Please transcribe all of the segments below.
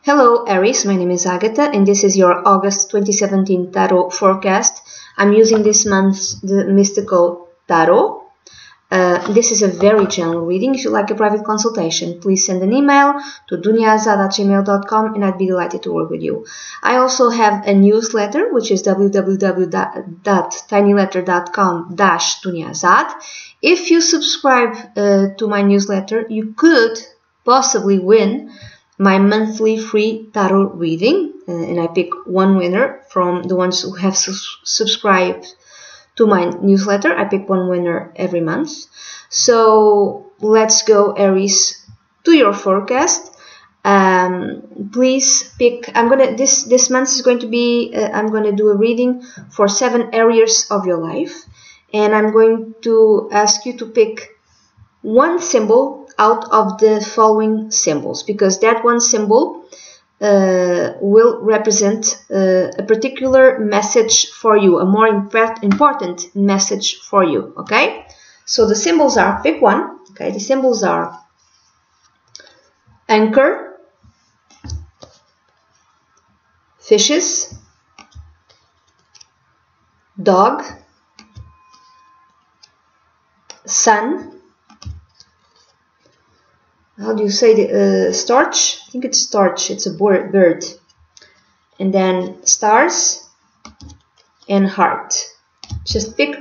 Hello Aries, my name is Agatha and this is your August 2017 Tarot forecast. I'm using this month's the Mystical Tarot. This is a very general reading. If you'd like a private consultation, please send an email to dunyazade@gmail.com and I'd be delighted to work with you. I also have a newsletter which is www.tinyletter.com/dunyazade. If you subscribe to my newsletter, you could possibly win my monthly free tarot reading, and I pick one winner from the ones who have subscribed to my newsletter. I pick one winner every month. So let's go, Aries, to your forecast. Please pick. This month is going to be. I'm gonna do a reading for 7 areas of your life, and I'm going to ask you to pick one symbol out of the following symbols, because that one symbol will represent a particular message for you, a more important message for you. Okay, so the symbols are, pick one. Okay, the symbols are anchor, fishes, dog, sun. How do you say the storch? I think it's storch. It's a bird. And then stars and heart. Just pick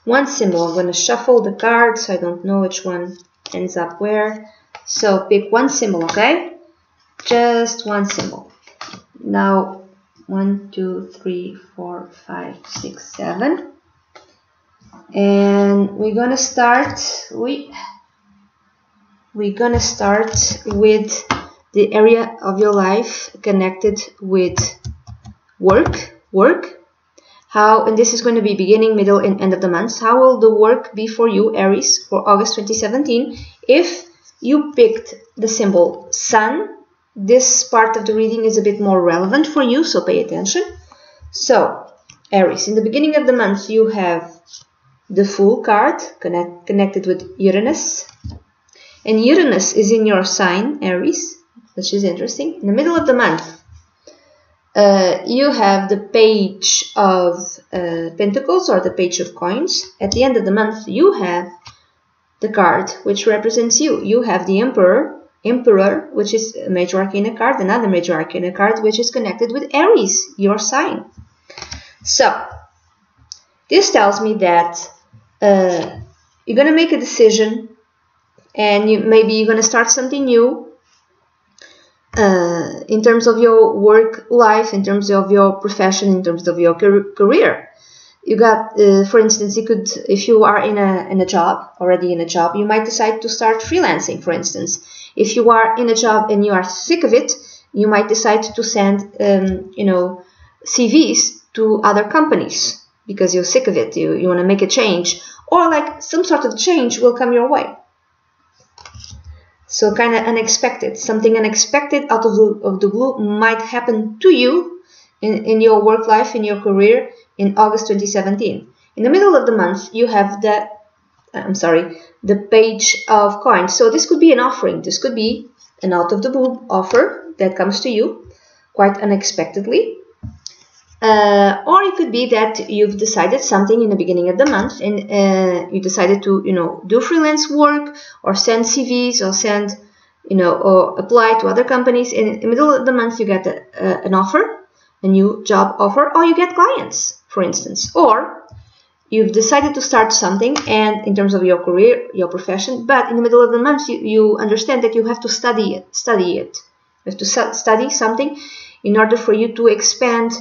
one symbol. I'm going to shuffle the cards. I don't know which one ends up where. So pick one symbol, okay? Just one symbol. Now, 1, 2, 3, 4, 5, 6, 7. And we're going to start with the area of your life connected with work. How, and this is going to be beginning, middle, and end of the month. How will the work be for you, Aries, for August 2017? If you picked the symbol sun, this part of the reading is a bit more relevant for you, so pay attention. So, Aries, in the beginning of the month, you have the Fool card connected with Uranus. And Uranus is in your sign, Aries, which is interesting. In the middle of the month, you have the Page of Pentacles, or the Page of Coins. At the end of the month, you have the card which represents you. You have the Emperor, which is a major arcana card, another major arcana card, which is connected with Aries, your sign. So, this tells me that you're going to make a decision, and maybe you're going to start something new in terms of your work life, in terms of your profession, in terms of your career. You got, for instance, you could, if you are already in a job, you might decide to start freelancing, for instance. If you are in a job and you are sick of it, you might decide to send, CVs to other companies because you're sick of it. You want to make a change, or like some sort of change will come your way. So kind of unexpected, something unexpected out of the blue might happen to you in your work life, in your career in August 2017. In the middle of the month, you have the Page of Coins. So this could be an offering. This could be an out of the blue offer that comes to you quite unexpectedly. Or it could be that you've decided something in the beginning of the month, and you decided to, do freelance work, or send CVs, or send, or apply to other companies. In the middle of the month, you get an offer, a new job offer, or you get clients, for instance. Or you've decided to start something, and in terms of your career, your profession, but in the middle of the month, you understand that you have to study it. You have to study something in order for you to expand.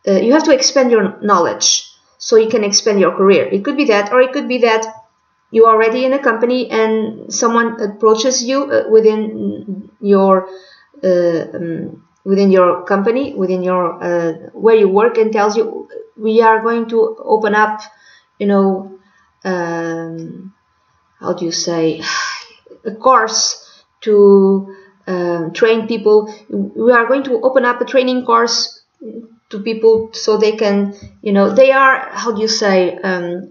You have to expand your knowledge so you can expand your career. It could be that, or it could be that you're already in a company and someone approaches you within your company, within your where you work, and tells you, we are going to open up, how do you say, a course to train people. We are going to open up a training course to people so they can, they are, how do you say,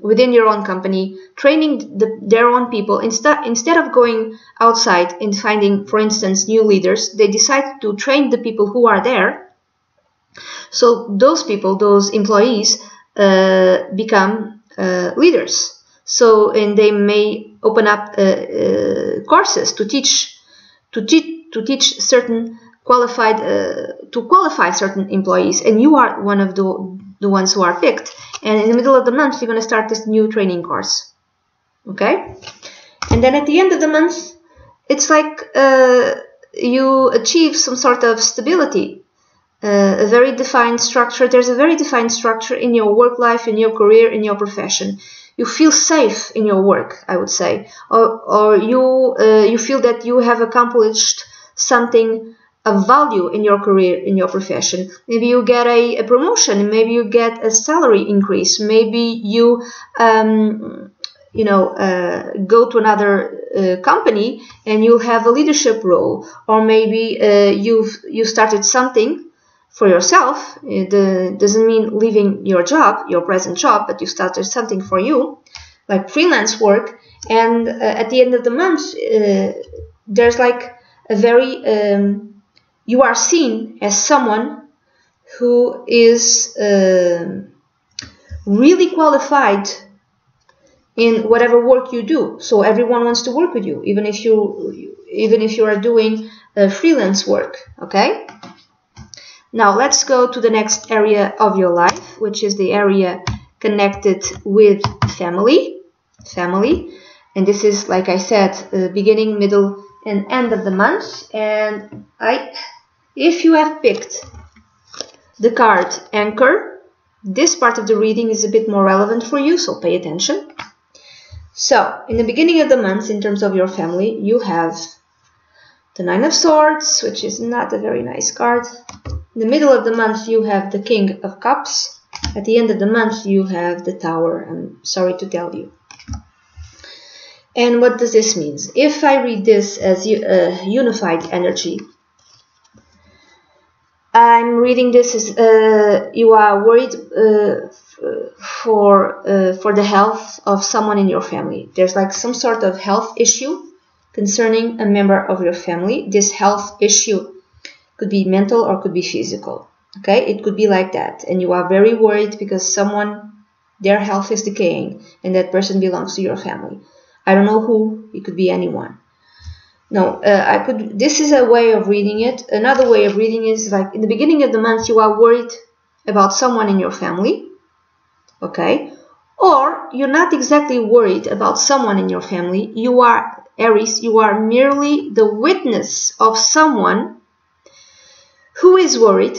within your own company, training their own people. Instead of going outside and finding, for instance, new leaders, they decide to train the people who are there. So those people, those employees, become leaders. So, and they may open up courses to teach certain qualified to qualify certain employees, and you are one of the ones who are picked. And in the middle of the month, you're going to start this new training course. Okay, and then at the end of the month, it's like you achieve some sort of stability, a very defined structure. There's a very defined structure in your work life, in your career, in your profession. You feel safe in your work, I would say, or you feel that you have accomplished something of value in your career, in your profession. Maybe you get a promotion, maybe you get a salary increase, maybe you go to another company and you'll have a leadership role, or maybe you started something for yourself. It doesn't mean leaving your job, your present job, but you started something for you, like freelance work. And at the end of the month, there's like a very you are seen as someone who is really qualified in whatever work you do. So everyone wants to work with you, even if you are doing freelance work. Okay. Now let's go to the next area of your life, which is the area connected with family. And this is, like I said, beginning, middle, and end of the month. And if you have picked the card Anchor, this part of the reading is a bit more relevant for you, so pay attention. So, in the beginning of the month, in terms of your family, you have the Nine of Swords, which is not a very nice card. In the middle of the month, you have the King of Cups. At the end of the month, you have the Tower. I'm sorry to tell you. And what does this mean? If I read this as unified energy, I'm reading this as you are worried for the health of someone in your family. There's like some sort of health issue concerning a member of your family. This health issue could be mental or could be physical. Okay, it could be like that, and you are very worried because their health is decaying, and that person belongs to your family. I don't know who. It could be anyone. No, this is a way of reading it. Another way of reading is like in the beginning of the month, you are worried about someone in your family. Okay, or you're not exactly worried about someone in your family. You are Aries. You are merely the witness of someone who is worried.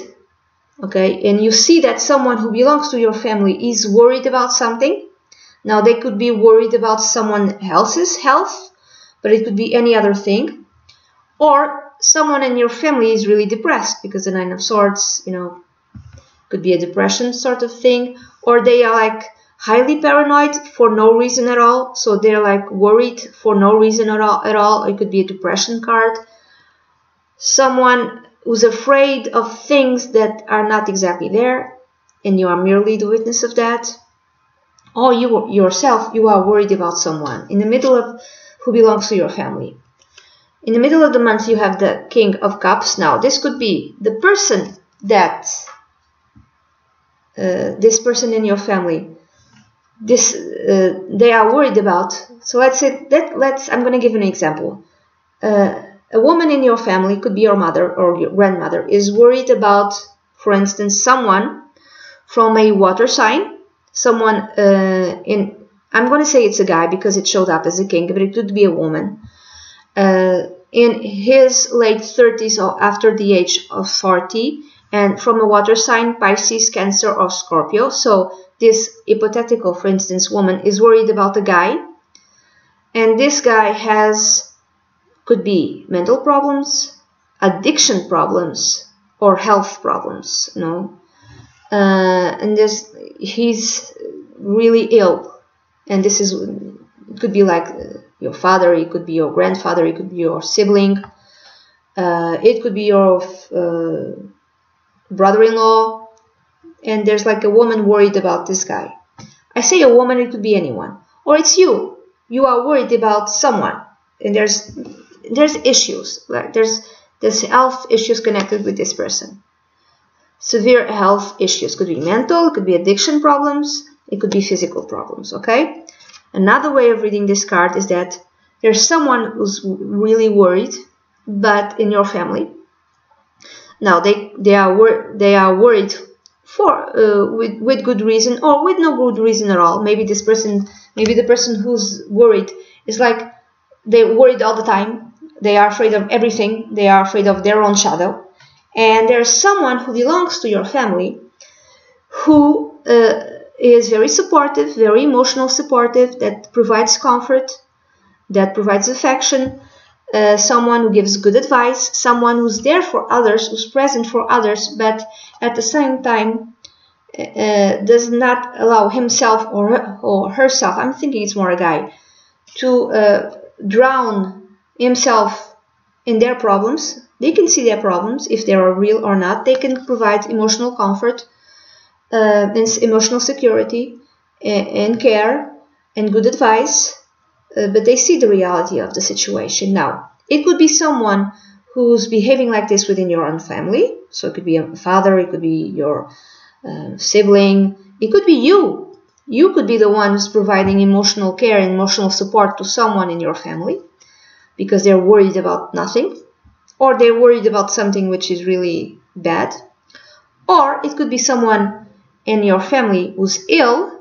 Okay, and you see that someone who belongs to your family is worried about something. Now, they could be worried about someone else's health, but it could be any other thing. Or someone in your family is really depressed because the Nine of Swords, could be a depression sort of thing. Or they are like highly paranoid for no reason at all. So they're like worried for no reason at all. It could be a depression card. Someone who's afraid of things that are not exactly there, and you are merely the witness of that. Or you yourself, you are worried about someone in the middle of who belongs to your family. In the middle of the month, you have the King of Cups. Now, this could be the person that this person in your family, they are worried about. So let's say that I'm going to give an example. A woman in your family, could be your mother or your grandmother, is worried about, for instance, someone from a water sign. Someone I'm going to say it's a guy because it showed up as a king, but it could be a woman. In his late 30s or after the age of 40, and from a water sign, Pisces, Cancer, or Scorpio. So this hypothetical, for instance, woman is worried about the guy, and this guy could be mental problems, addiction problems, or health problems. And he's really ill, and it could be like your father, it could be your grandfather, it could be your sibling, it could be your brother-in-law, and there's like a woman worried about this guy. I say a woman, it could be anyone. Or it's you. You are worried about someone, and there's issues. Like there's health issues connected with this person. Severe health issues. Could be mental, it could be addiction problems, it could be physical problems, okay? Another way of reading this card is that there's someone who's really worried, but in your family. Now they are worried for with good reason or with no good reason at all. Maybe the person who's worried is like they're worried all the time. They are afraid of everything. They are afraid of their own shadow. And there's someone who belongs to your family who is very supportive, very emotional supportive, that provides comfort, that provides affection, someone who gives good advice, someone who's there for others, who's present for others, but at the same time does not allow himself or herself, I'm thinking it's more a guy, to drown himself in their problems. They can see their problems, if they are real or not. They can provide emotional comfort, and emotional security, and care, and good advice, but they see the reality of the situation. Now, it could be someone who's behaving like this within your own family. So it could be a father, it could be your sibling, it could be you. You could be the one who's providing emotional care and emotional support to someone in your family because they're worried about nothing, or they're worried about something which is really bad. Or it could be someone in your family who's ill,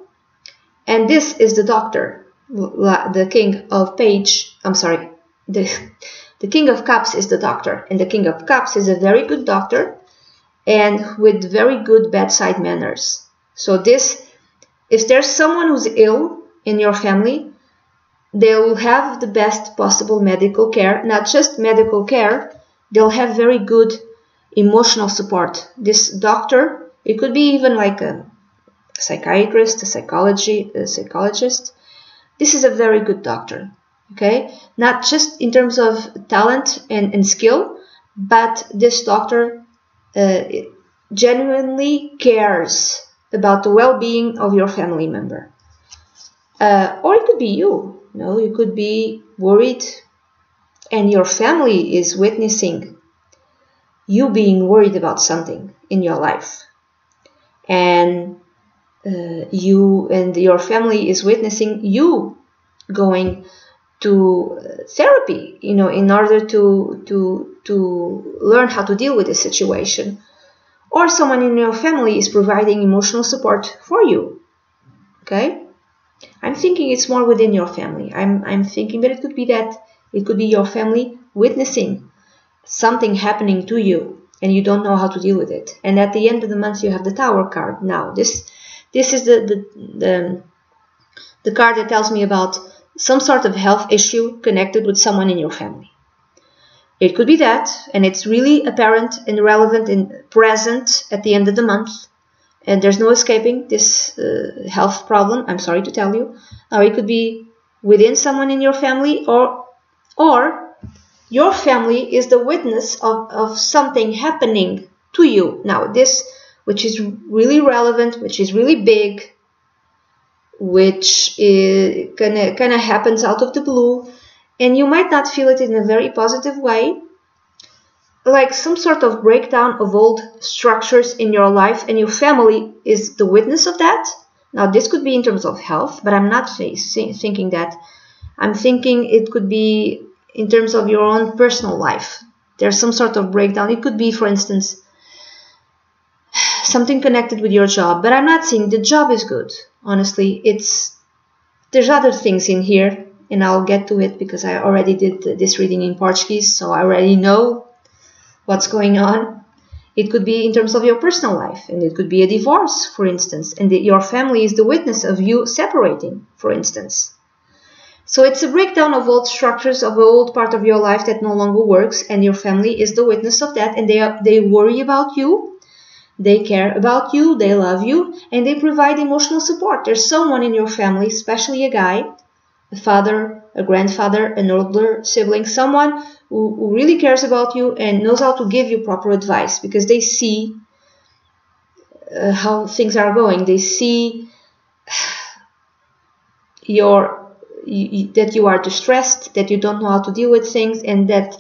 and this is the doctor, the king of the king of cups is the doctor, and the king of cups is a very good doctor and with very good bedside manners. So if there's someone who's ill in your family, they will have the best possible medical care. Not just medical care, they'll have very good emotional support. This doctor, it could be even like a psychiatrist, a psychologist. This is a very good doctor, okay? Not just in terms of talent and skill, but this doctor genuinely cares about the well-being of your family member. Or it could be you. You could be worried and your family is witnessing you being worried about something in your life. And you and your family is witnessing you going to therapy, in order to learn how to deal with this situation. Or someone in your family is providing emotional support for you. Okay? I'm thinking it's more within your family. I'm thinking that it could be your family witnessing something happening to you and you don't know how to deal with it. And at the end of the month you have the Tower card. Now this is the card that tells me about some sort of health issue connected with someone in your family. It could be that, and it's really apparent and relevant and present at the end of the month. And there's no escaping this health problem, I'm sorry to tell you. Now, it could be within someone in your family, or your family is the witness of something happening to you. Now, this, which is really relevant, which is really big, which kind of happens out of the blue, and you might not feel it in a very positive way, like some sort of breakdown of old structures in your life, and your family is the witness of that. Now, this could be in terms of health, but I'm not thinking that. I'm thinking it could be in terms of your own personal life. There's some sort of breakdown. It could be, for instance, something connected with your job, but I'm not saying the job is good. Honestly, there's other things in here, and I'll get to it because I already did this reading in Portuguese, so I already know what's going on. It could be in terms of your personal life, and it could be a divorce, for instance, and your family is the witness of you separating, for instance. So it's a breakdown of old structures, of an old part of your life that no longer works, and your family is the witness of that, and they worry about you. They care about you, they love you, and they provide emotional support. There's someone in your family, especially a guy, a father, a grandfather, an older sibling, someone who really cares about you and knows how to give you proper advice, because they see how things are going. They see that you are distressed, that you don't know how to deal with things, and that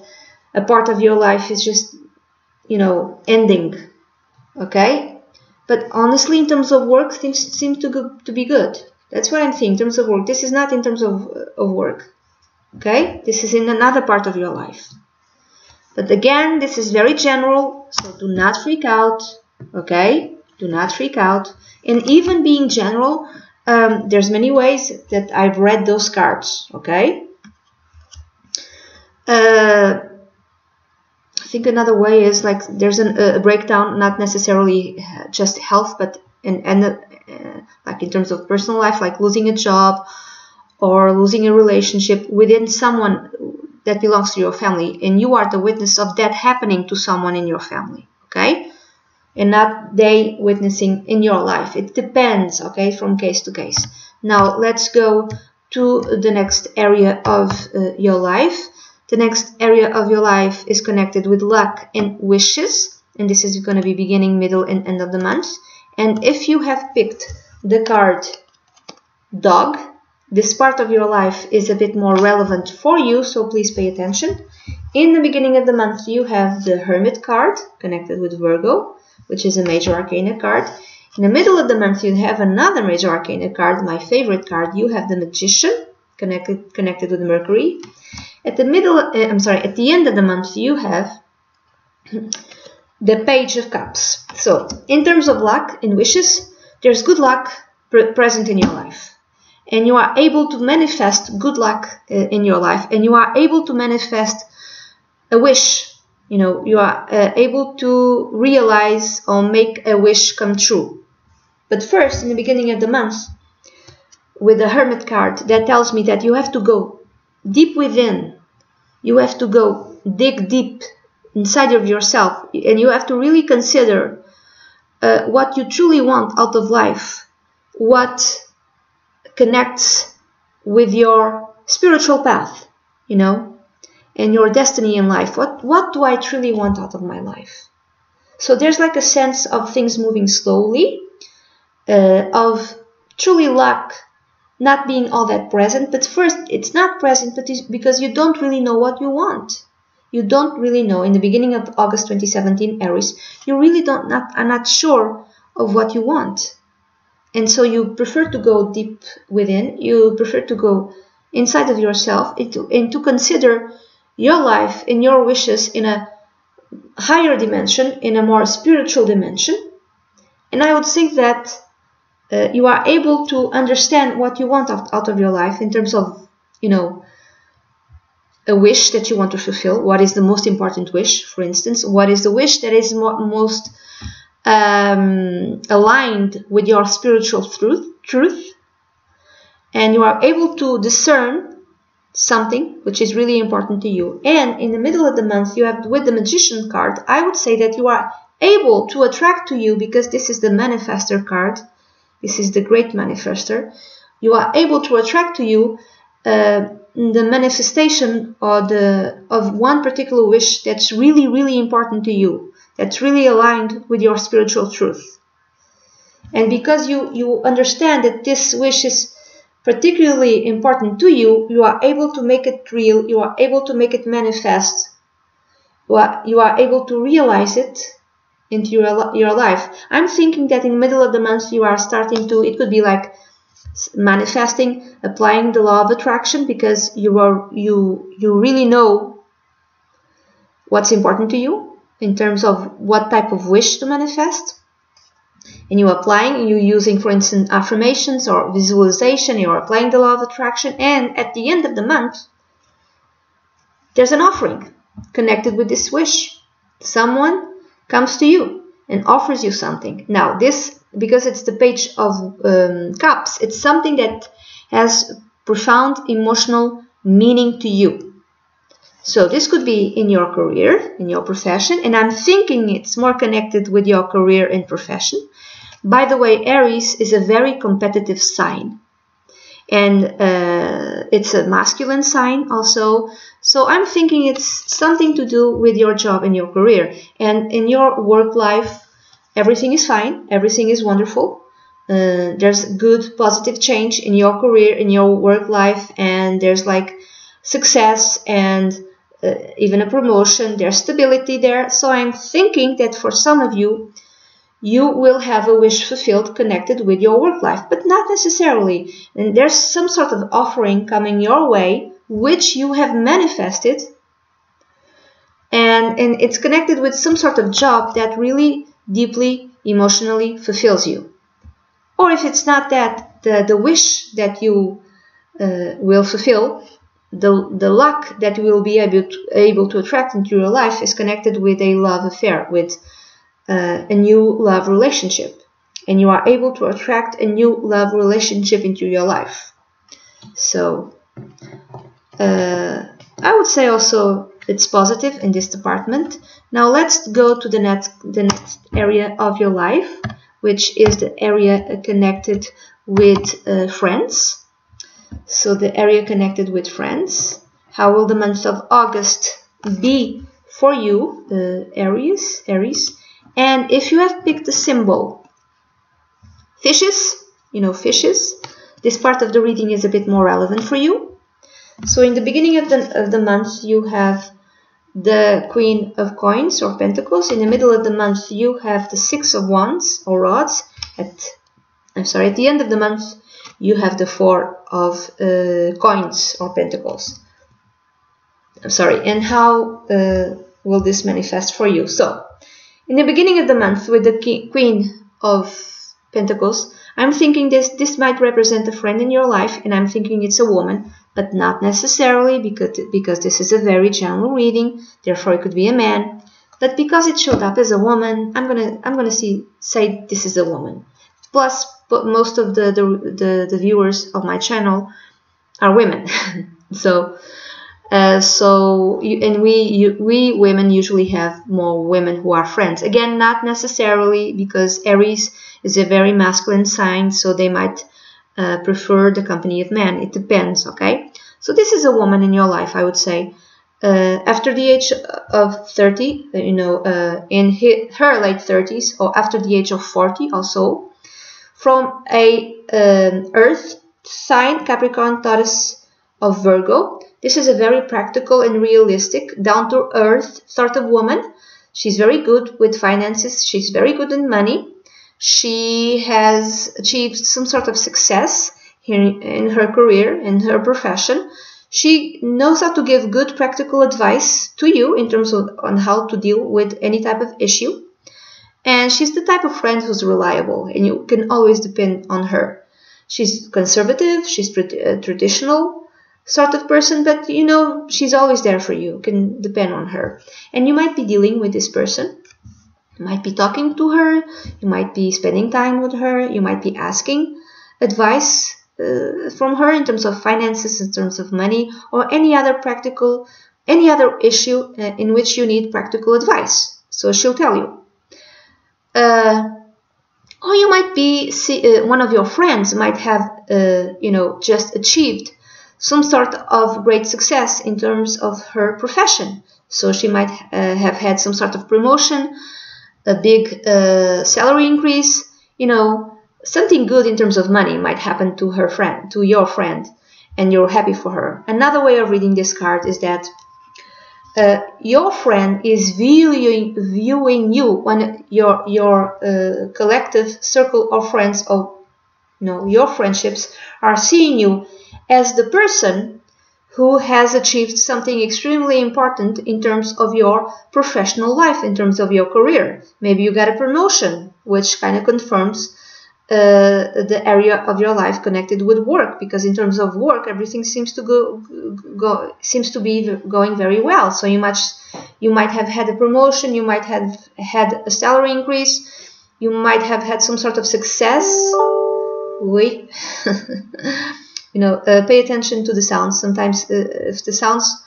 a part of your life is just, ending. Okay? But honestly, in terms of work, things seem to be good. That's what I'm saying in terms of work. This is not in terms of work. Okay? This is in another part of your life. But again, this is very general, so do not freak out. Okay? Do not freak out. And even being general, there's many ways that I've read those cards. Okay? I think another way is like there's a breakdown, not necessarily just health, but like in terms of personal life, like losing a job or losing a relationship within someone that belongs to your family, and you are the witness of that happening to someone in your family, okay? And not they witnessing in your life. It depends, okay, from case to case. Now let's go to the next area of your life. The next area of your life is connected with luck and wishes, and this is going to be beginning, middle, and end of the month. And if you have picked the card dog, this part of your life is a bit more relevant for you, so please pay attention. In the beginning of the month, you have the Hermit card, connected with Virgo, which is a major arcana card. In the middle of the month, you have another major arcana card, my favorite card. You have the Magician, connected with Mercury. At the end of the month, you have the Page of Cups. So, in terms of luck and wishes, there's good luck present in your life. And you are able to manifest good luck in your life. And you are able to manifest a wish. You are able to realize or make a wish come true. But first, in the beginning of the month, with the Hermit card, that tells me that you have to go deep within. You have to go dig deep inside of yourself. And you have to really consider what you truly want out of life. What connects with your spiritual path, and your destiny in life. What do I truly want out of my life? So there's like a sense of things moving slowly, of truly luck not being all that present. But first, it's not present because you don't really know what you want. You don't really know. In the beginning of August 2017, Aries, you really are not sure of what you want. And so you prefer to go deep within. You prefer to go inside of yourself and to consider your life and your wishes in a higher dimension, in a more spiritual dimension. And I would think that you are able to understand what you want out of your life in terms of, a wish that you want to fulfill. What is the most important wish, for instance? What is the wish that is most aligned with your spiritual truth? And you are able to discern something which is really important to you. And in the middle of the month, you have, with the Magician card, I would say that you are able to attract to you, because this is the Manifestor card. This is the Great Manifestor. You are able to attract to you the manifestation of one particular wish that's really, really important to you, that's really aligned with your spiritual truth. And because you understand that this wish is particularly important to you, you are able to make it real, you are able to make it manifest, you are able to realize it into your life. I'm thinking that in the middle of the month you are starting to, it could be like manifesting, applying the law of attraction, because you really know what's important to you in terms of what type of wish to manifest. And you're applying, you're using, for instance, affirmations or visualization, you're applying the law of attraction, and at the end of the month, there's an offering connected with this wish. Someone comes to you and offers you something. Now, this, because it's the Page of Cups, it's something that has profound emotional meaning to you. So this could be in your career, in your profession, and I'm thinking it's more connected with your career and profession. By the way, Aries is a very competitive sign, and it's a masculine sign also. So I'm thinking it's something to do with your job and your career. And in your work life, everything is fine, everything is wonderful. There's good positive change in your career, in your work life, and there's like success and even a promotion. There's stability there. So I'm thinking that for some of you, you will have a wish fulfilled connected with your work life, but not necessarily. And there's some sort of offering coming your way, which you have manifested, and it's connected with some sort of job that really deeply emotionally fulfills you. Or if it's not that, the wish that you will fulfill, the luck that you will be able to attract into your life is connected with a love affair, with a new love relationship, and you are able to attract a new love relationship into your life. So I would say also it's positive in this department. Now let's go to the next area of your life, which is the area connected with friends. So the area connected with friends. How will the month of August be for you, Aries? And if you have picked the symbol fishes, fishes, this part of the reading is a bit more relevant for you. So in the beginning of the month, you have the Queen of Coins or Pentacles. In the middle of the month, you have the Six of Wands or Rods. At the end of the month, you have the Four of Coins or Pentacles. And how will this manifest for you? So, in the beginning of the month, with the Queen of Pentacles, I'm thinking this might represent a friend in your life, and I'm thinking it's a woman, but not necessarily, because this is a very general reading. Therefore, it could be a man. But because it showed up as a woman, I'm gonna say this is a woman. Plus, but most of the viewers of my channel are women, we women usually have more women who are friends. Again, not necessarily, because Aries is a very masculine sign, so they might prefer the company of men. It depends, okay? So this is a woman in your life, I would say. After the age of 30, in her late 30s, or after the age of 40 also, from a Earth sign, Capricorn, Taurus, of Virgo. This is a very practical and realistic, down-to-earth sort of woman. She's very good with finances. She's very good in money. She has achieved some sort of success in her career, in her profession. She knows how to give good practical advice to you in terms of on how to deal with any type of issue. And she's the type of friend who's reliable, and you can always depend on her. She's conservative. She's traditional sort of person, but she's always there for you. You can depend on her. And you might be dealing with this person. You might be talking to her. You might be spending time with her. You might be asking advice from her in terms of finances, in terms of money, or any other issue in which you need practical advice. So she'll tell you. Or you might be one of your friends might have just achieved some sort of great success in terms of her profession. So she might have had some sort of promotion, a big salary increase, something good in terms of money might happen to her friend, to your friend, and you're happy for her. Another way of reading this card is that your friend is viewing you, when your collective circle of friends, or your friendships are seeing you as the person who has achieved something extremely important in terms of your professional life, in terms of your career. Maybe you got a promotion, which kind of confirms the area of your life connected with work, because in terms of work, everything seems to be going very well. So you might have had a promotion, you might have had a salary increase, you might have had some sort of success. Wait. Pay attention to the sounds. Sometimes if the sounds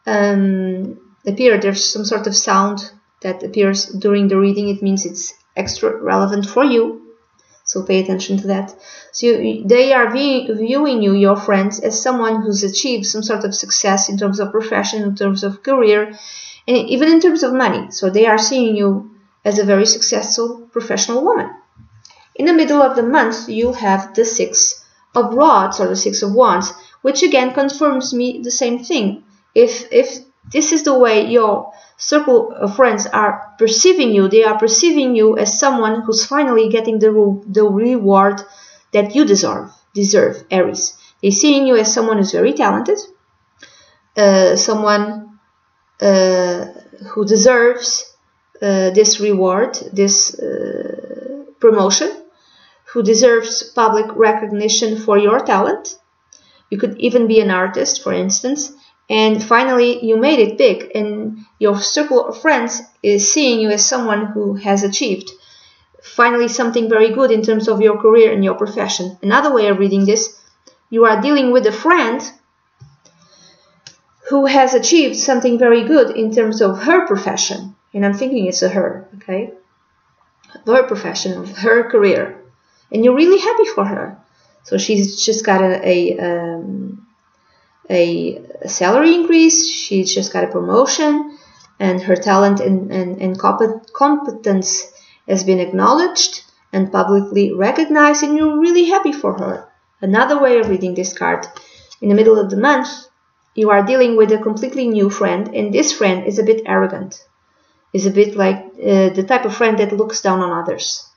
appear, there's some sort of sound that appears during the reading, it means it's extra relevant for you. So pay attention to that. So they are viewing you, your friends, as someone who's achieved some sort of success in terms of profession, in terms of career, and even in terms of money. So they are seeing you as a very successful professional woman. In the middle of the month, you have the Six of Rods or the Six of Wands, which again confirms me the same thing. If this is the way your circle of friends are perceiving you, they are perceiving you as someone who's finally getting the reward that you deserve, Aries. They're seeing you as someone who's very talented, someone who deserves this reward, this promotion, who deserves public recognition for your talent. You could even be an artist, for instance, and finally you made it big, and your circle of friends is seeing you as someone who has achieved finally something very good in terms of your career and your profession. Another way of reading this, you are dealing with a friend who has achieved something very good in terms of her profession, and I'm thinking it's a her, okay? Her profession, her career, and you're really happy for her. So she's just got a salary increase, she's just got a promotion, and her talent and competence has been acknowledged and publicly recognized, and you're really happy for her. Another way of reading this card, in the middle of the month, you are dealing with a completely new friend, and this friend is a bit arrogant. Is a bit like the type of friend that looks down on others,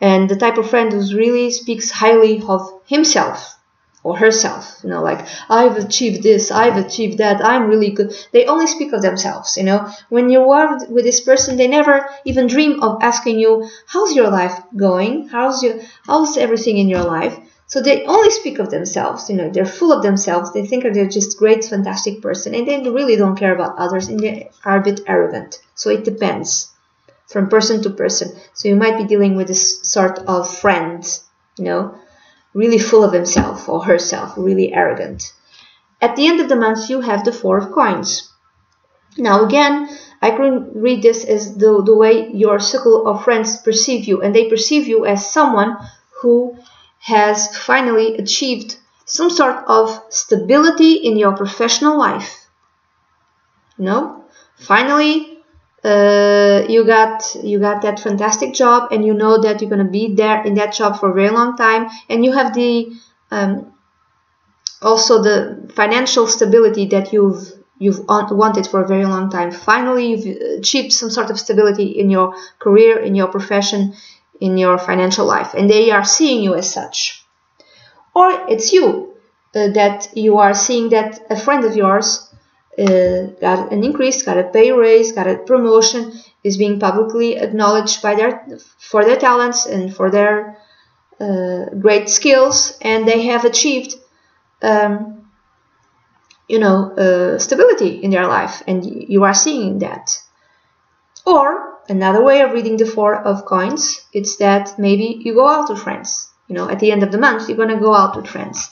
and the type of friend who really speaks highly of himself or herself, like, I've achieved this, I've achieved that, I'm really good. They only speak of themselves, When you are with this person, they never even dream of asking you, how's your life going? How's everything in your life? So they only speak of themselves, they're full of themselves. They think they're just great, fantastic person, and they really don't care about others, and they are a bit arrogant. So it depends from person to person. So you might be dealing with this sort of friend, really full of himself or herself, really arrogant. At the end of the month, you have the Four of Coins. Now again, I can read this as the way your circle of friends perceive you, and they perceive you as someone who has finally achieved some sort of stability in your professional life. Finally, you got that fantastic job, and you know that you're going to be there in that job for a very long time, and you have the also the financial stability that you've wanted for a very long time. Finally, you've achieved some sort of stability in your career, in your profession, in your financial life, and they are seeing you as such. Or it's you that you are seeing that a friend of yours got an increase, got a pay raise, got a promotion, is being publicly acknowledged for their talents and for their great skills, and they have achieved stability in their life, and you are seeing that. Or another way of reading the Four of Coins, it's that maybe you go out with friends. At the end of the month, you're going to go out with friends.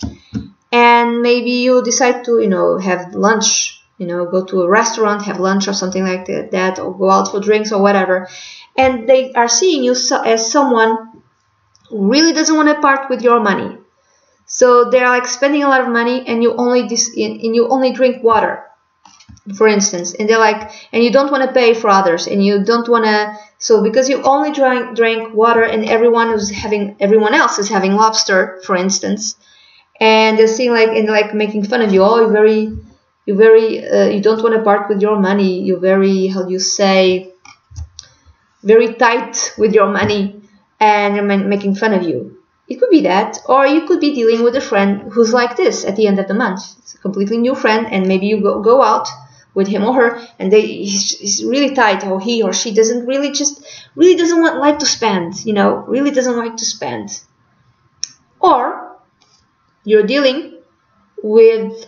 And maybe you decide to, have lunch, go to a restaurant, have lunch or something like that, or go out for drinks or whatever. And they are seeing you as someone who really doesn't want to part with your money. So they're like spending a lot of money, and you only drink water, for instance, and they're like, and you don't want to pay for others, and you don't want to, so because you only drank water, and everyone else is having lobster, for instance, and they're seeing making fun of you. Oh, you don't want to part with your money. You're very, very tight with your money, and they're making fun of you. It could be that, or you could be dealing with a friend who's like this at the end of the month. It's a completely new friend, and maybe you go out with him or her, and he's really tight, or he or she doesn't like to spend, really doesn't like to spend. Or you're dealing with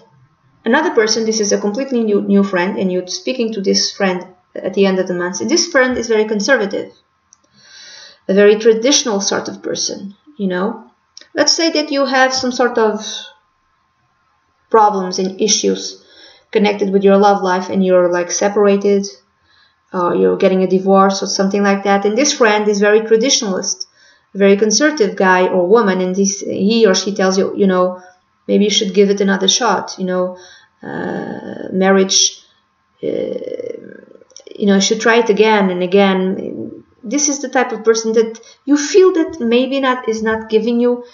another person. This is a completely new friend, and you're speaking to this friend at the end of the month, and this friend is very conservative, a very traditional sort of person. Let's say that you have some sort of problems and issues connected with your love life, and you're separated, or you're getting a divorce or something like that, and this friend is very traditionalist, very conservative guy or woman, and he or she tells you, maybe you should give it another shot, marriage, you should try it again and again. this is the type of person that you feel that maybe is not giving you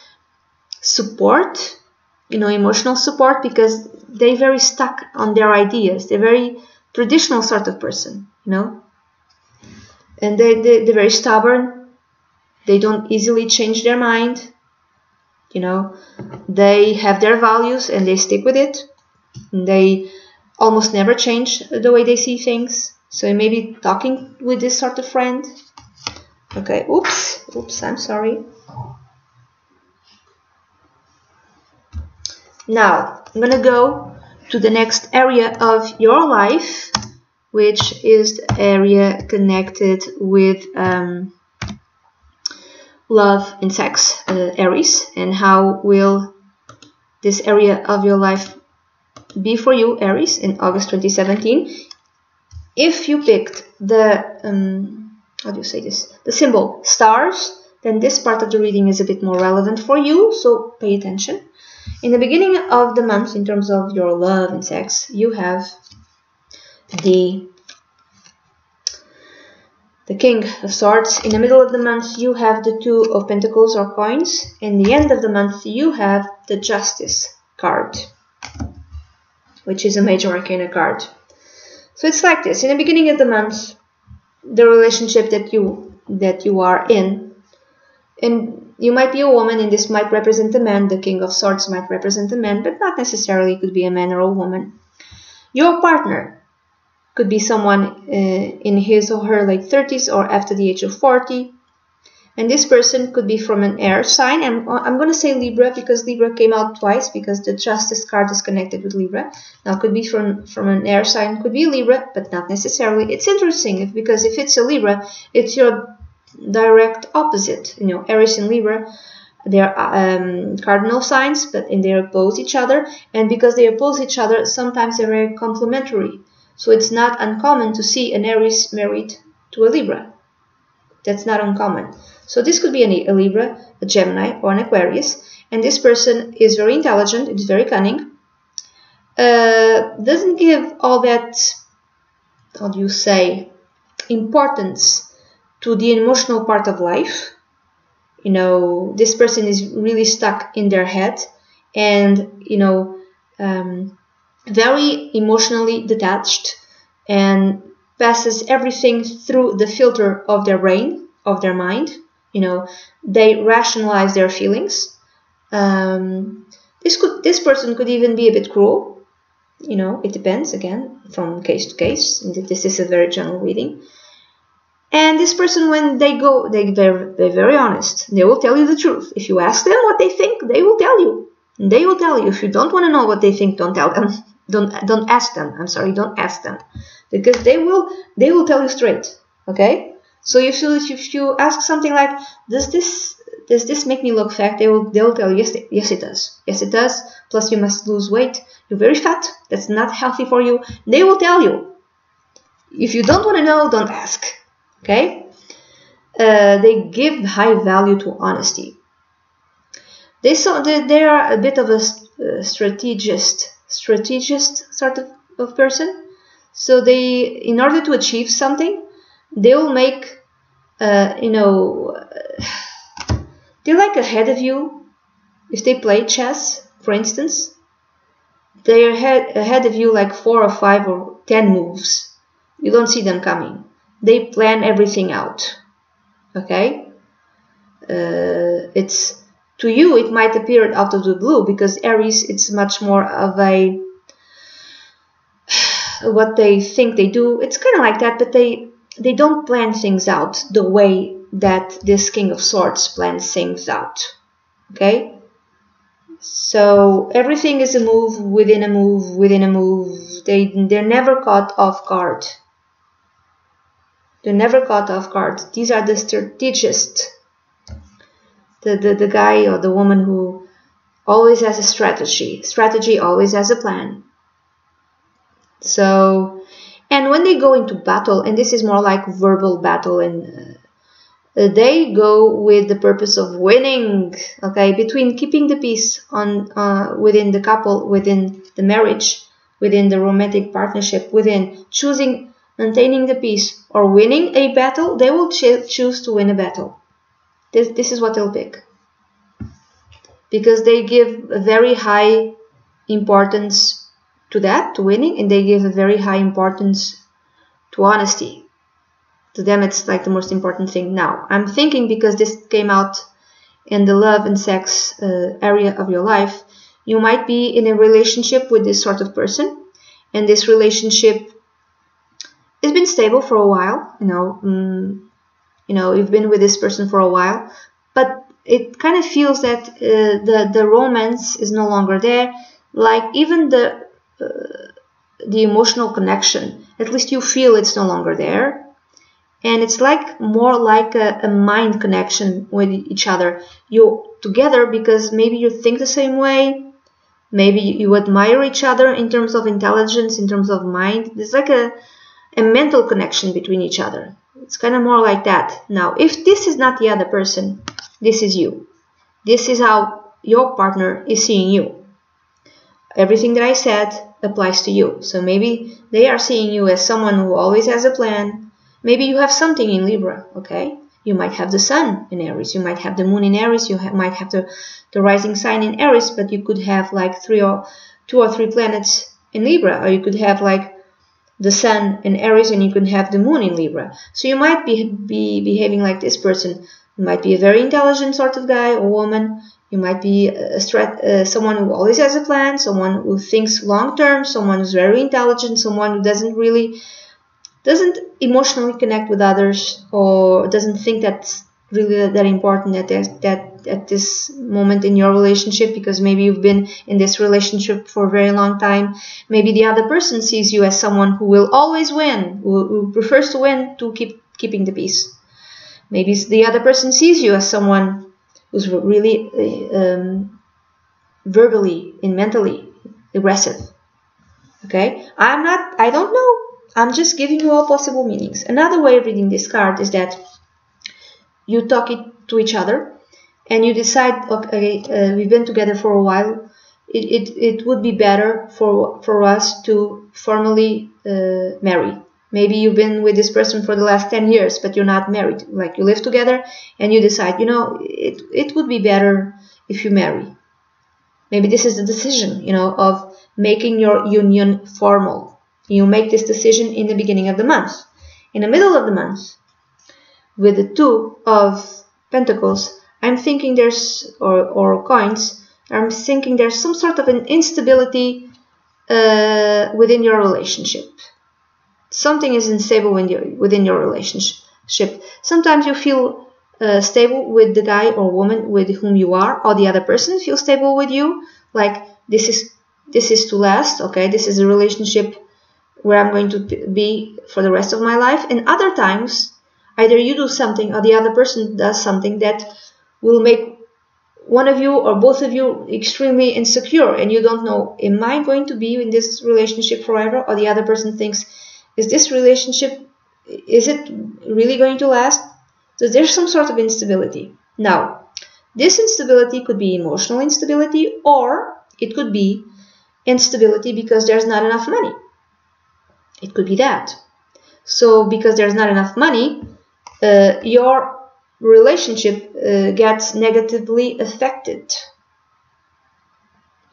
support, emotional support, because they're very stuck on their ideas. They're very traditional sort of person, and they're very stubborn. They don't easily change their mind. They have their values and they stick with it. And they almost never change the way they see things. So you may be talking with this sort of friend. Okay, oops, I'm sorry. Now, I'm going to go to the next area of your life, which is the area connected with love and sex, Aries. And how will this area of your life be for you, Aries, in August 2017? If you picked the, how do you say this? The symbol stars, then this part of the reading is a bit more relevant for you, so pay attention. In the beginning of the month, in terms of your love and sex, you have the King of Swords. In the middle of the month, you have the Two of Pentacles or coins. In the end of the month, you have the Justice card, which is a major arcana card. So it's like this. In the beginning of the month, the relationship that you are in, and you might be a woman, and this might represent a man. The King of Swords might represent a man, but not necessarily. It could be a man or a woman. Your partner could be someone in his or her late 30s or after the age of 40. And this person could be from an air sign. And I'm going to say Libra because Libra came out twice, because the Justice card is connected with Libra. Now, it could be from an air sign, could be Libra, but not necessarily. It's interesting because if it's a Libra, it's your direct opposite. Aries and Libra, they're cardinal signs, but they oppose each other. And because they oppose each other, sometimes they're very complementary. So it's not uncommon to see an Aries married to a Libra. That's not uncommon. So this could be a Libra, a Gemini, or an Aquarius. And this person is very intelligent, is very cunning. Doesn't give all that, how do you say, importance to the emotional part of life. This person is really stuck in their head and, very emotionally detached, and passes everything through the filter of their brain, of their mind. They rationalize their feelings. This person could even be a bit cruel. It depends, again, from case to case. This is a very general reading. And this person, when they go, they're very honest. They will tell you the truth. If you ask them what they think, they will tell you. They will tell you. If you don't want to know what they think, don't tell them. Don't ask them. I'm sorry, don't ask them, because they will tell you straight. Okay. So if you ask something like, does this make me look fat? They'll tell you, yes it does. Yes it does. Plus you must lose weight. You're very fat. That's not healthy for you. They will tell you. If you don't want to know, don't ask. Okay. They give high value to honesty. They are a bit of a strategist sort of person. So they, in order to achieve something, they will make, they're like ahead of you. If they play chess, for instance, they're ahead of you like 4 or 5 or 10 moves. You don't see them coming. They plan everything out. Okay? To you, it might appear out of the blue, because Aries, it's much more of a what they think they do. It's kind of like that, but they don't plan things out the way that this King of Swords plans things out. Okay? So everything is a move within a move within a move. They're never caught off guard. They're never caught off guard. These are the strategists. The guy or the woman who always has a strategy. Strategy always has a plan. So, and when they go into battle, and this is more like verbal battle, and they go with the purpose of winning. Okay, between keeping the peace within the couple, within the marriage, within the romantic partnership, within choosing maintaining the peace, or winning a battle, they will choose to win a battle. This is what they'll pick. Because they give a very high importance to that, to winning, and they give a very high importance to honesty. To them, it's like the most important thing. Now, I'm thinking, because this came out in the love and sex area of your life, you might be in a relationship with this sort of person, and this relationship has been stable for a while. You've been with this person for a while, but it kind of feels that the romance is no longer there. Like even the emotional connection, at least you feel it's no longer there. And it's like more like a mind connection with each other. You're together because maybe you think the same way. Maybe you admire each other in terms of intelligence, in terms of mind. There's like a mental connection between each other. It's kind of more like that. Now, if this is not the other person, this is you. This is how your partner is seeing you. Everything that I said applies to you. So maybe they are seeing you as someone who always has a plan. Maybe you have something in Libra, okay? You might have the sun in Aries. You might have the moon in Aries. You might have the rising sign in Aries, but you could have like two or three planets in Libra, or you could have like the sun in Aries and you could have the moon in Libra. So you might be behaving like this person. You might be a very intelligent sort of guy or woman. You might be someone who always has a plan, someone who thinks long term, someone who's very intelligent, someone who doesn't emotionally connect with others, or doesn't think that's really that important at this moment in your relationship, because maybe you've been in this relationship for a very long time. Maybe the other person sees you as someone who will always win, who prefers to win to keeping the peace. Maybe the other person sees you as someone who's really verbally and mentally aggressive. Okay? I don't know. I'm just giving you all possible meanings. Another way of reading this card is that you talk it to each other and you decide, okay, we've been together for a while. It would be better for us to formally marry. Maybe you've been with this person for the last 10 years, but you're not married. Like you live together and you decide, it would be better if you marry. Maybe this is the decision, of making your union formal. You make this decision in the beginning of the month. In the middle of the month, with the Two of Pentacles, I'm thinking or coins, I'm thinking there's some sort of an instability within your relationship. Something is unstable within your relationship. Sometimes you feel stable with the guy or woman with whom you are, or the other person feels stable with you. Like this is to last. Okay, this is a relationship where I'm going to be for the rest of my life. And other times, either you do something or the other person does something that will make one of you or both of you extremely insecure, and you don't know, am I going to be in this relationship forever? Or the other person thinks, is this relationship, is it really going to last? So there's some sort of instability. Now, this instability could be emotional instability, or it could be instability because there's not enough money. It could be that. So because there's not enough money, your relationship gets negatively affected.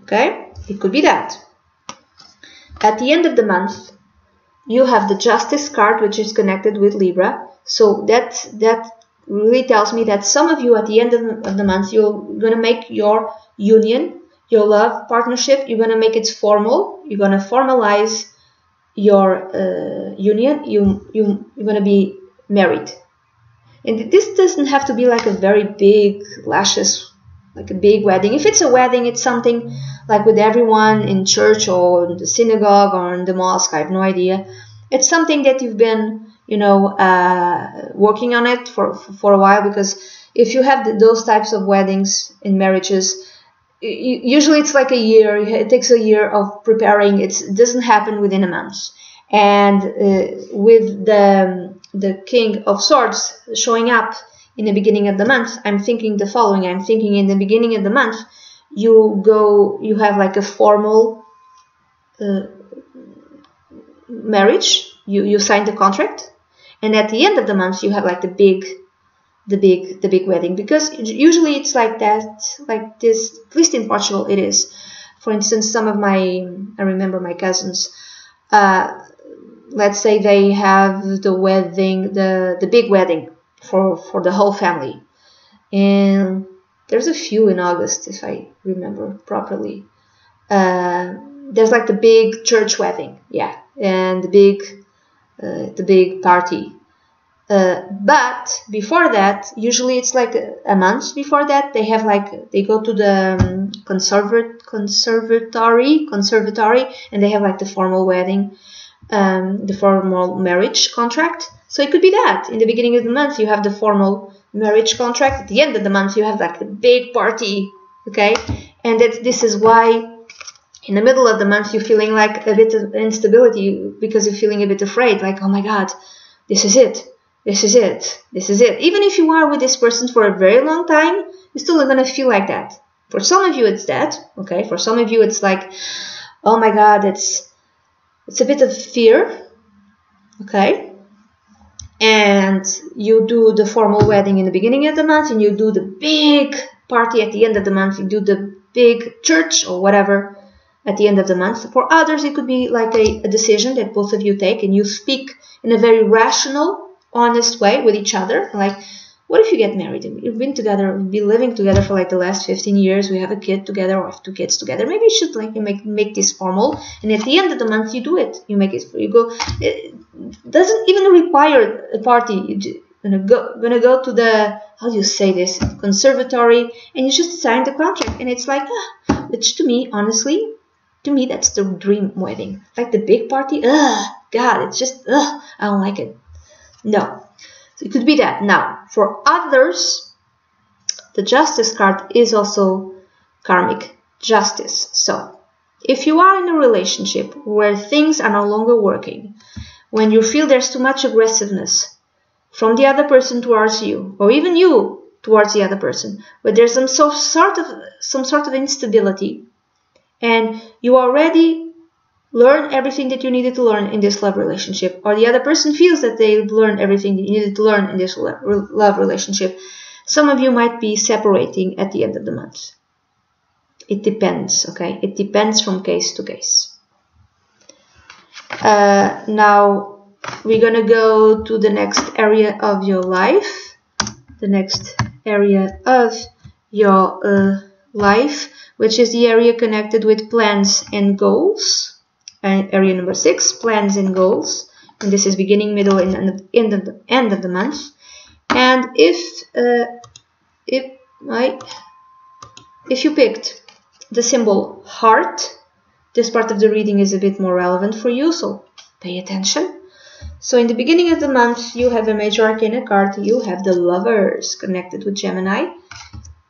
Okay? It could be that. At the end of the month, you have the Justice card, which is connected with Libra. So that really tells me that some of you at the end of the month, you're going to make your union, your love partnership, you're going to make it formal. You're going to formalize your union. You're going to be married. And this doesn't have to be like a very big, lascious, like a big wedding. If it's a wedding, it's something like with everyone in church or in the synagogue or in the mosque. I have no idea. It's something that you've been, working on it for a while, because if you have those types of weddings and marriages, usually it's like a year. It takes a year of preparing. It doesn't happen within a month. And with the King of Swords showing up in the beginning of the month, I'm thinking the following. I'm thinking in the beginning of the month, you have like a formal marriage. you sign the contract, and at the end of the month you have like the big wedding, because usually it's like that, like this, at least in Portugal it is. For instance, I remember my cousins, let's say they have the wedding, the big wedding for the whole family, and there's a few in August if I remember properly. There's like the big church wedding, yeah, and the big party. But before that, usually it's like a month before that, they go to the conservatory, and they have like the formal wedding, the formal marriage contract. So it could be that in the beginning of the month you have the formal marriage contract. At the end of the month you have like the big party, okay? And this is why in the middle of the month you're feeling like a bit of instability, because you're feeling a bit afraid, like, oh my God, this is it. Even if you are with this person for a very long time, you're still going to feel like that. For some of you it's that, okay? For some of you it's like, oh my God, it's a bit of fear, okay? And you do the formal wedding in the beginning of the month, and you do the big party at the end of the month. You do the big church or whatever at the end of the month. For others, it could be like a decision that both of you take, and you speak in a very rational, honest way with each other. Like, what if you get married? You've been together, you've been living together for like the last 15 years. We have a kid together, or have 2 kids together. Maybe you should like make this formal, and at the end of the month you do it. You make it. You go. It doesn't even require a party. You're gonna go to the, how do you say this, conservatory, and you just sign the contract. And it's like, which to me, honestly, that's the dream wedding. Like the big party, God, it's just, I don't like it. No. So it could be that. Now, for others, the Justice card is also karmic justice. So, if you are in a relationship where things are no longer working, when you feel there's too much aggressiveness from the other person towards you, or even you towards the other person, where there's some sort of instability, and you already learn everything that you needed to learn in this love relationship, or the other person feels that they've learned everything that you needed to learn in this love relationship, some of you might be separating at the end of the month. It depends, okay? It depends from case to case. Now, we're going to go to the next area of your life. The next area of your life, which is the area connected with plans and goals. Area number 6, plans and goals, and this is beginning, middle, and end of the month. And if you picked the symbol heart, this part of the reading is a bit more relevant for you, so pay attention. So in the beginning of the month you have a major arcana card. You have the Lovers connected with Gemini.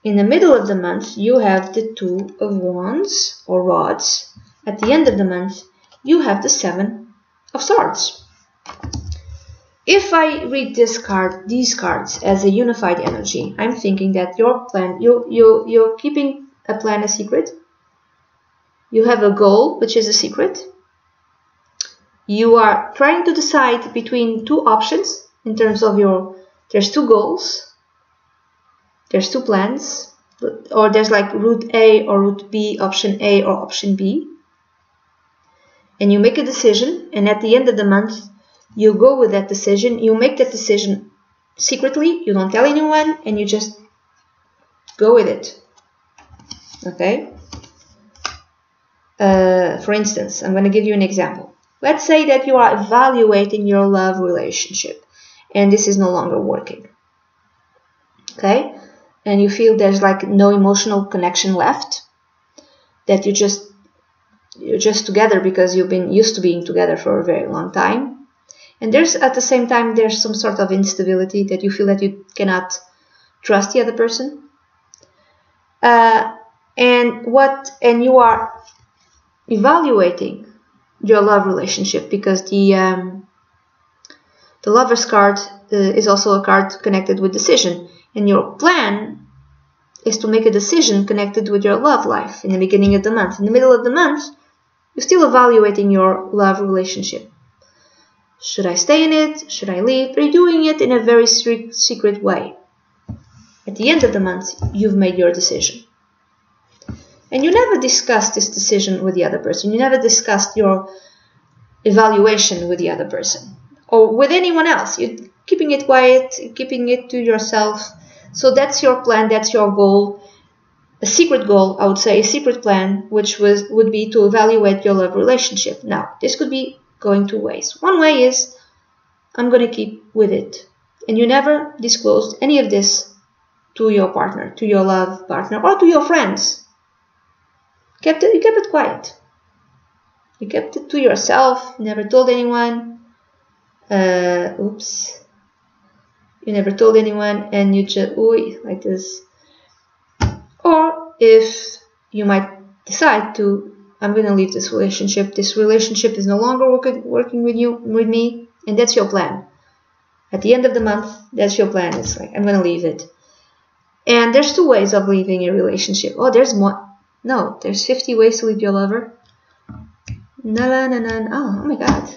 In the middle of the month you have the 2 of Wands or Rods. At the end of the month you have the 7 of Swords. If I read these cards as a unified energy, I'm thinking that your plan, you're keeping a plan a secret. You have a goal, which is a secret. You are trying to decide between 2 options in terms of there's 2 goals, there's 2 plans, or there's like route A or route B, option A or option B. And you make a decision, and at the end of the month, you go with that decision. You make that decision secretly, you don't tell anyone, and you just go with it. Okay? For instance, I'm going to give you an example. Let's say that you are evaluating your love relationship, and this is no longer working. Okay? And you feel there's like no emotional connection left, that you're just together because you've been used to being together for a very long time. And at the same time, there's some sort of instability that you feel that you cannot trust the other person. And you are evaluating your love relationship, because the Lover's card is also a card connected with decision. And your plan is to make a decision connected with your love life in the beginning of the month. In the middle of the month, you're still evaluating your love relationship. Should I stay in it? Should I leave? Are you doing it in a very strict, secret way? At the end of the month, you've made your decision. And you never discussed this decision with the other person. You never discussed your evaluation with the other person or with anyone else. You're keeping it quiet, keeping it to yourself. So that's your plan, that's your goal. A secret goal, I would say, a secret plan, which would be to evaluate your love relationship. Now, this could be going two ways. One way is, I'm going to keep with it. And you never disclosed any of this to your partner, to your love partner, or to your friends. You kept it quiet. You kept it to yourself, never told anyone. You never told anyone, and you just, like this. Or if you might decide to, I'm going to leave this relationship. This relationship is no longer working with me, and that's your plan. At the end of the month, that's your plan. It's like, I'm going to leave it. And there's two ways of leaving a relationship. Oh, there's more. No, there's 50 ways to leave your lover. Oh my God,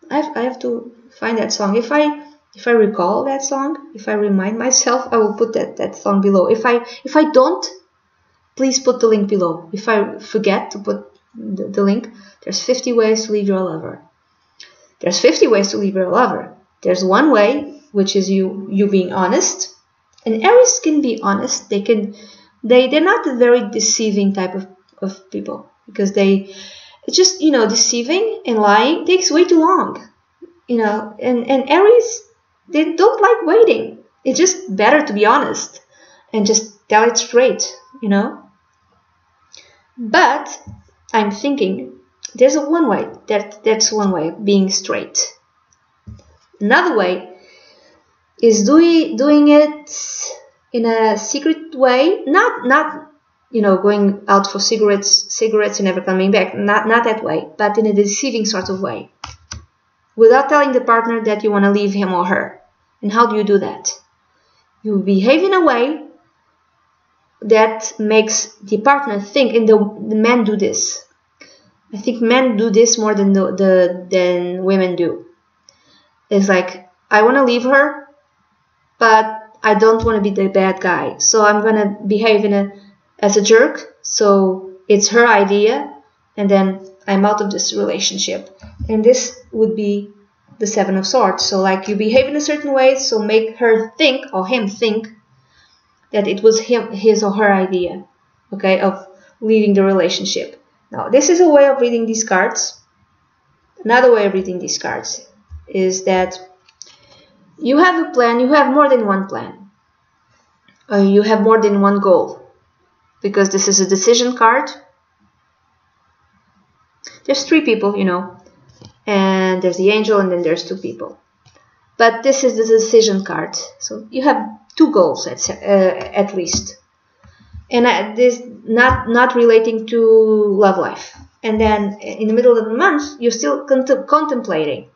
I have to find that song. If I recall that song, if I remind myself, I will put that song below. If I don't, please put the link below. If I forget to put the link, there's 50 ways to leave your lover. There's 50 ways to leave your lover. There's one way, which is you being honest. And Aries can be honest. They're not a very deceiving type of people, because it's just, deceiving and lying takes way too long, and Aries, they don't like waiting. It's just better to be honest and just tell it straight, But I'm thinking there's one way, that's one way of being straight. Another way is doing it in a secret way, not going out for cigarettes and never coming back, not that way, but in a deceiving sort of way, without telling the partner that you want to leave him or her. And how do you do that? You behave in a way that makes the partner think, and the men do this. I think men do this more than women do. It's like, I want to leave her, but I don't want to be the bad guy, so I'm going to behave as a jerk, so it's her idea, and then I'm out of this relationship. And this would be the Seven of Swords. So like, you behave in a certain way, so make her think, or him think, that it was his or her idea, okay, of leaving the relationship. Now, this is a way of reading these cards. Another way of reading these cards is that you have a plan, you have more than one plan, or you have more than one goal. Because this is a decision card. There's three people, and there's the angel, and then there's two people. But this is the decision card. So you have two goals at least. And this not relating to love life. And then in the middle of the month, you're still contemplating.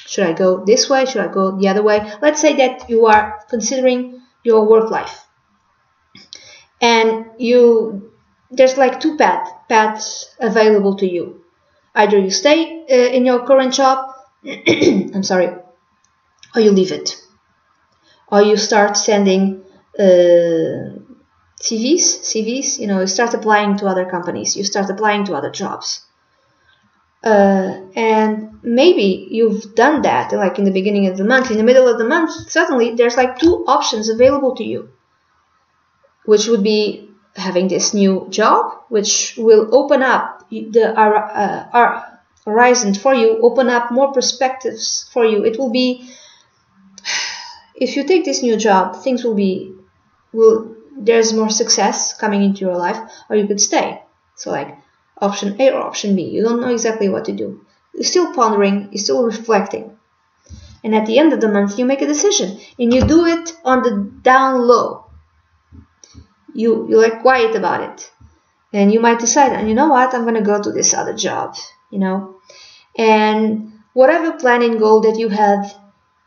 Should I go this way? Should I go the other way? Let's say that you are considering your work life. And there's like two paths available to you. Either you stay in your current job, I'm sorry, or you leave it. Or you start sending CVs, you start applying to other companies, you start applying to other jobs. And maybe you've done that, like in the beginning of the month, in the middle of the month, suddenly there's like two options available to you, which would be having this new job, which will open up the horizon for you, open up more perspectives for you. It will be, if you take this new job, things there's more success coming into your life, or you could stay. So like option A or option B. You don't know exactly what to do. You're still pondering, you're still reflecting. And at the end of the month, you make a decision, and you do it on the down low. You're like quiet about it, and you might decide, and you know what, I'm going to go to this other job, and whatever plan and goal that you had,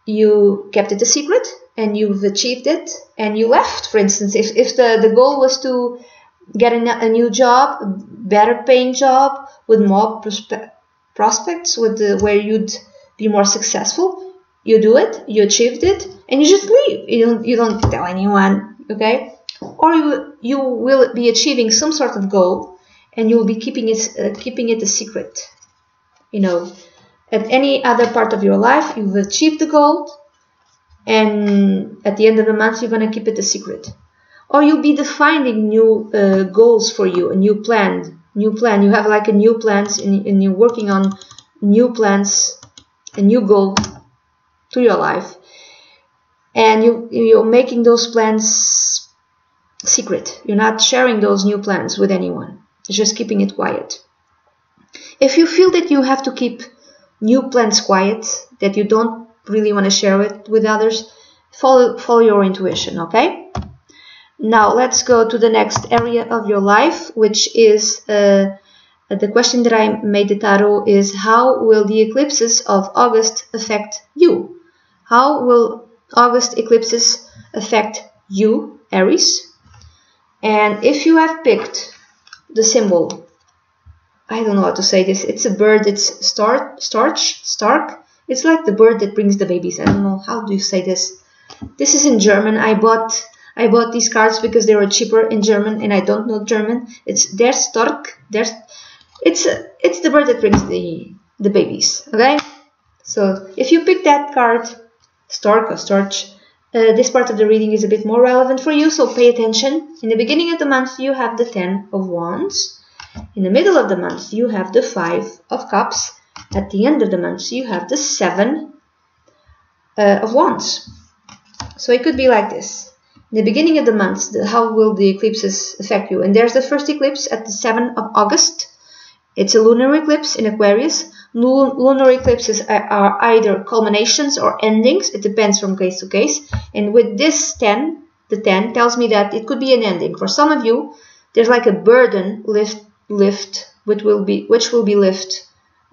you kept it a secret, and you've achieved it, and you left. For instance, if the goal was to get a new job, a better paying job with more prospects, where you'd be more successful. You do it, you achieved it, and you just leave. You don't tell anyone, okay? Or you will be achieving some sort of goal, and you will be keeping it a secret. You know, at any other part of your life, you've achieved the goal, and at the end of the month, you're gonna keep it a secret. Or you'll be defining new goals for you, a new plan. You have like a new plans, and you're working on new plans, a new goal to your life, and you're making those plans secret. You're not sharing those new plans with anyone. You're just keeping it quiet. If you feel that you have to keep new plans quiet, that you don't really want to share it with others, follow your intuition, okay? Now let's go to the next area of your life, which is the question that I made the tarot is, how will the eclipses of August affect you? How will August eclipses affect you, Aries? And if you have picked the symbol, I don't know how to say this, it's a bird, it's stark. It's like the bird that brings the babies. I don't know, how do you say this? This is in German. I bought these cards because they were cheaper in German, and I don't know German. It's der Stork. It's the bird that brings the babies. Okay. So if you pick that card, Stork or Storch, this part of the reading is a bit more relevant for you. So pay attention. In the beginning of the month, you have the 10 of Wands. In the middle of the month, you have the 5 of Cups. At the end of the month, you have the 7 of Wands. So it could be like this. In the beginning of the month, how will the eclipses affect you? And there's the first eclipse at the 7th of August. It's a lunar eclipse in Aquarius. Lunar eclipses are either culminations or endings. It depends from case to case. And with this 10, the 10 tells me that it could be an ending. For some of you, there's like a burden lift which will be lifted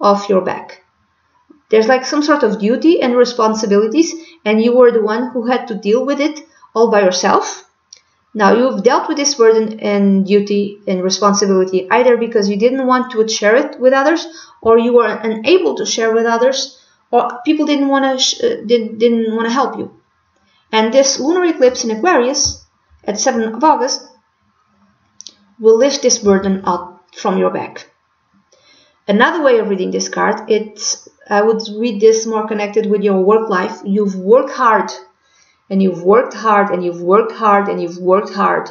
off your back. There's like some sort of duty and responsibilities, and you were the one who had to deal with it all by yourself. Now you've dealt with this burden and duty and responsibility either because you didn't want to share it with others, or you were unable to share with others, or people didn't want to help you. And this lunar eclipse in Aquarius at 7th of August will lift this burden out from your back. Another way of reading this card, I would read this more connected with your work life. You've worked hard, and you've worked hard, and you've worked hard, and you've worked hard.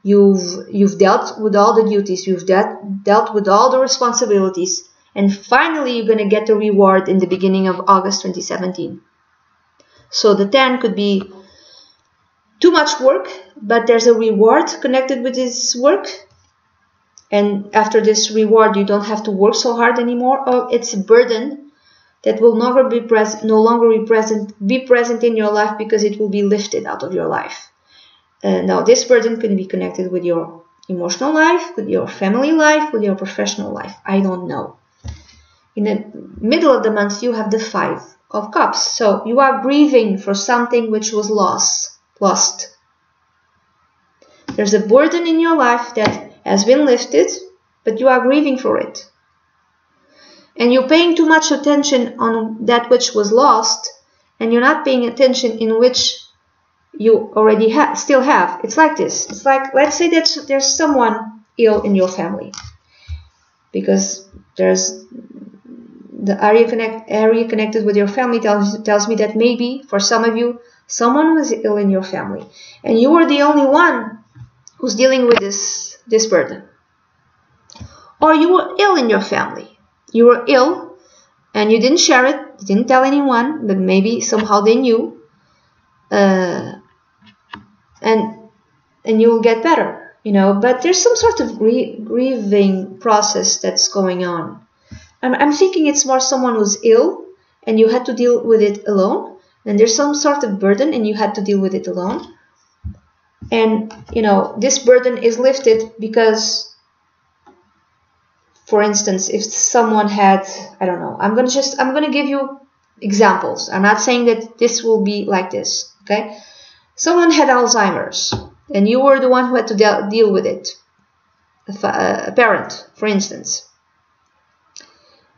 You've dealt with all the duties, you've dealt with all the responsibilities, and finally you're going to get the reward in the beginning of August 2017. So the 10 could be too much work, but there's a reward connected with this work. And after this reward, you don't have to work so hard anymore. Or it's a burden that will no longer be present in your life because it will be lifted out of your life. Now, this burden can be connected with your emotional life, with your family life, with your professional life. I don't know. In the middle of the month, you have the 5 of Cups. So you are grieving for something which was lost. There's a burden in your life that has been lifted, but you are grieving for it. And you're paying too much attention on that which was lost, and you're not paying attention in which you already still have. It's like this. It's like, let's say that there's someone ill in your family, because there's the area connected with your family tells me that maybe for some of you, someone was ill in your family, and you were the only one who's dealing with this burden. Or you were ill in your family. You were ill and you didn't share it, you didn't tell anyone, but maybe somehow they knew, and you'll get better, but there's some sort of grieving process that's going on. I'm thinking it's more someone who's ill and you had to deal with it alone, and there's some sort of burden and you had to deal with it alone. And, this burden is lifted because, for instance, if someone had, I don't know, I'm going to give you examples. I'm not saying that this will be like this, okay? Someone had Alzheimer's, and you were the one who had to deal with it. A parent, for instance.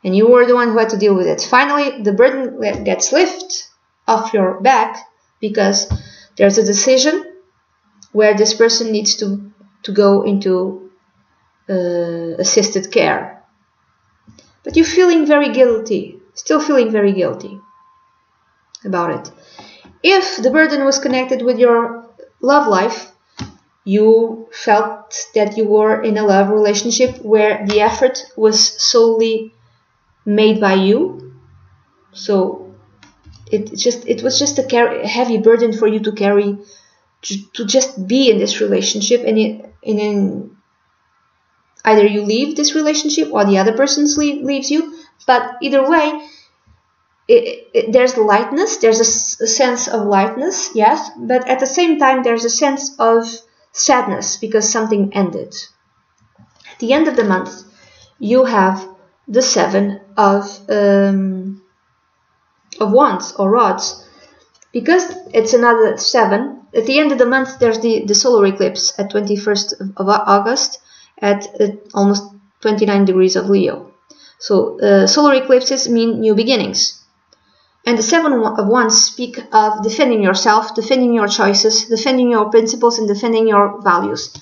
and you were the one who had to deal with it. Finally, the burden gets lifted off your back because there's a decision where this person needs to go into assisted care. But you're feeling very guilty, still feeling very guilty about it. If the burden was connected with your love life, you felt that you were in a love relationship where the effort was solely made by you. So it was just a heavy burden for you to carry, to just be in this relationship, and either you leave this relationship or the other person leaves you. But either way, there's lightness, there's a sense of lightness, yes, but at the same time there's a sense of sadness because something ended. At the end of the month, you have the 7 of wands or rods. Because it's another 7, at the end of the month there's the solar eclipse at 21st of August at almost 29 degrees of Leo. So solar eclipses mean new beginnings. And the 7 of wands speak of defending yourself, defending your choices, defending your principles, and defending your values.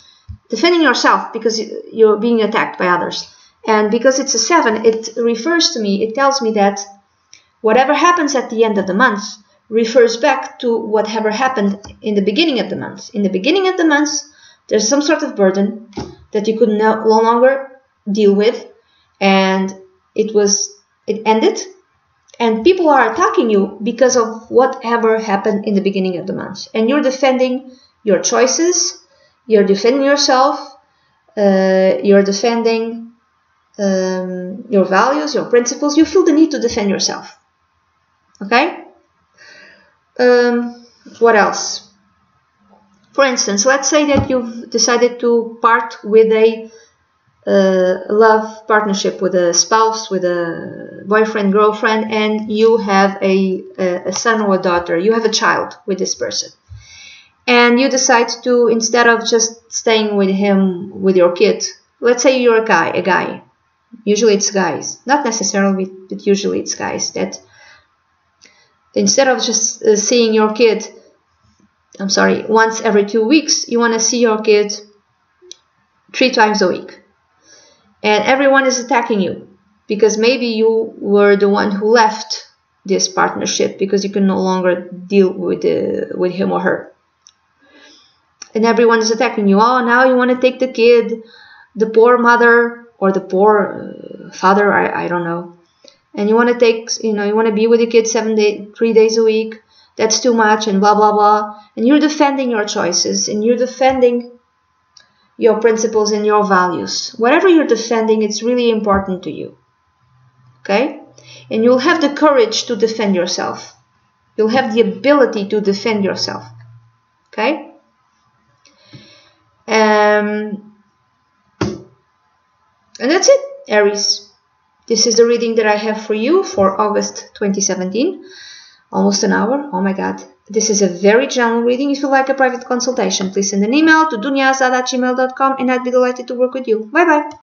Defending yourself because you're being attacked by others. And because it's a 7, it refers to me, it tells me that whatever happens at the end of the month refers back to whatever happened in the beginning of the month. In the beginning of the month, there's some sort of burden that you could no longer deal with, and it ended. And people are attacking you because of whatever happened in the beginning of the month. And you're defending your choices, you're defending yourself, you're defending your values, your principles. You feel the need to defend yourself. Okay? What else? For instance, let's say that you've decided to part with a love partnership with a spouse, with a boyfriend, girlfriend, and you have a son or a daughter, you have a child with this person. And you decide to, instead of just staying with him, with your kid, let's say you're a guy. Usually it's guys, not necessarily, but usually it's guys, that instead of just seeing your kid, once every 2 weeks, you want to see your kid 3 times a week. And everyone is attacking you because maybe you were the one who left this partnership because you can no longer deal with him or her. And everyone is attacking you. Oh, now you want to take the kid, the poor mother or the poor father, I don't know. And you want to take, you want to be with the kid 3 days a week. That's too much and blah, blah, blah. And you're defending your choices and you're defending your principles and your values. Whatever you're defending, it's really important to you. Okay? And you'll have the courage to defend yourself. You'll have the ability to defend yourself. Okay? And that's it, Aries. This is the reading that I have for you for August 2017. Almost an hour. Oh my God. This is a very general reading. If you like a private consultation, please send an email to dunyazade@gmail.com and I'd be delighted to work with you. Bye bye.